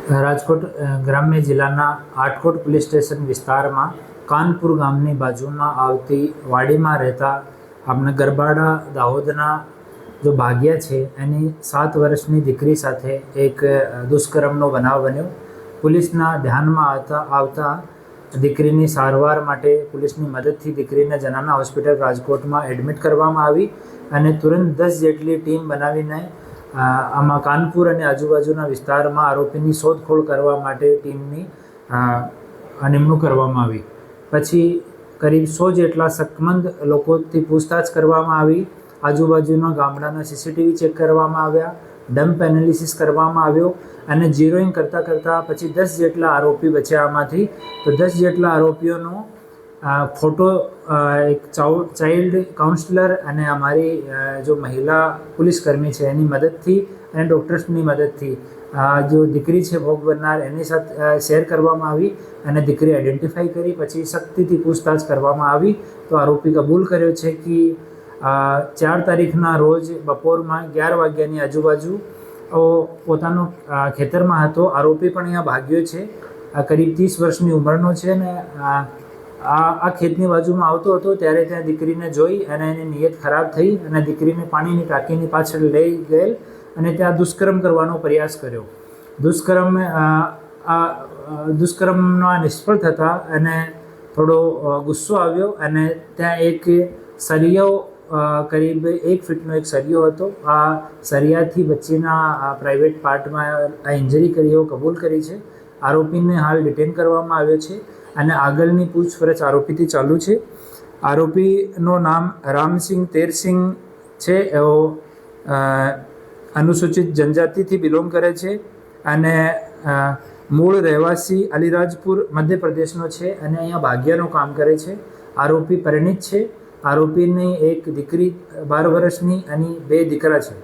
રાજકોટ ગ્રામ્ય જિલ્લાના Atkot police station વિસ્તારમાં કાનપુર ગામની બાજુમાં આવતી વાડીમાં રહેતા આપણે ગરબાડા દાહોદના જો ભાગ્યા છે એની 7 વર્ષની દીકરી સાથે એક દુષ્કર્મનો બનાવ બન્યો. પોલીસના ધ્યાનમાં આવતા દીકરીની સારવાર માટે પોલીસની મદદથી દીકરીને જનાના હોસ્પિટલ રાજકોટમાં એડમિટ કરવામાં આવી અને તુરંત 10 જેટલી ટીમ બનાવીને આમાં કાનપુર અને આજુબાજુના વિસ્તારમાં આરોપીની શોધખોળ કરવા માટે ટીમની નિમણૂક કરવામાં આવી. પછી કરીબ 100 જેટલા શકમંદ લોકોથી પૂછતાછ કરવામાં આવી. આજુબાજુના ગામડાના CCTV ચેક કરવામાં આવ્યા, ડમ્પ એનાલિસિસ કરવામાં આવ્યો અને ઝીરોઈંગ કરતાં પછી 10 જેટલા આરોપી બચ્યા આમાંથી. તો 10 જેટલા આરોપીઓનો ફોટો એક ચાઇલ્ડ કાઉન્સલર અને અમારી જો મહિલા પોલીસકર્મી છે એની મદદથી અને ડૉક્ટર્સની મદદથી જો દીકરી છે ભોગ બનનાર એની સાથે શેર કરવામાં આવી અને દીકરી આઈડેન્ટિફાઈ કરી પછી સખ્તીથી પૂછતાછ કરવામાં આવી. તો આરોપી કબૂલ કર્યો છે કે 4 તારીખના રોજ બપોરમાં 11 વાગ્યાની આજુબાજુ પોતાનો ખેતરમાં હતો. આરોપી પણ અહીંયા ભાગ્યો છે. કરીબ 30 વર્ષની ઉંમરનો છે ને આ ખેતની બાજુમાં આવતો હતો ત્યારે ત્યાં દીકરીને જોઈ અને એની નિયત ખરાબ થઈ અને દીકરીને પાણીની ટાંકીની પાછળ લઈ ગયેલ અને ત્યાં દુષ્કર્મ કરવાનો પ્રયાસ કર્યો. દુષ્કર્મનો નિષ્ફળ થતાં એને થોડો ગુસ્સો આવ્યો અને ત્યાં એક સરિયો કરીબ 1 ફીટનો એક સરિયો હતો. આ સરિયાથી બચ્ચીના પ્રાઇવેટ પાર્ટમાં આ ઇન્જરી કરી એવું કબૂલ કરી છે. આરોપીને હાલ ડિટેન કરવામાં આવ્યો છે અને આગળની પૂછપરછ આરોપીથી ચાલુ છે. આરોપીનું નામ રામસિંહ તેરસિંહ છે. એવો અનુસૂચિત જનજાતિથી બિલોંગ કરે છે અને મૂળ રહેવાસી અલીરાજપુર મધ્યપ્રદેશનો છે અને અહીંયા ભાગ્યાનું કામ કરે છે. આરોપી પરિણીત છે. આરોપીની એક દીકરી 12 વર્ષની અને 2 દીકરા છે.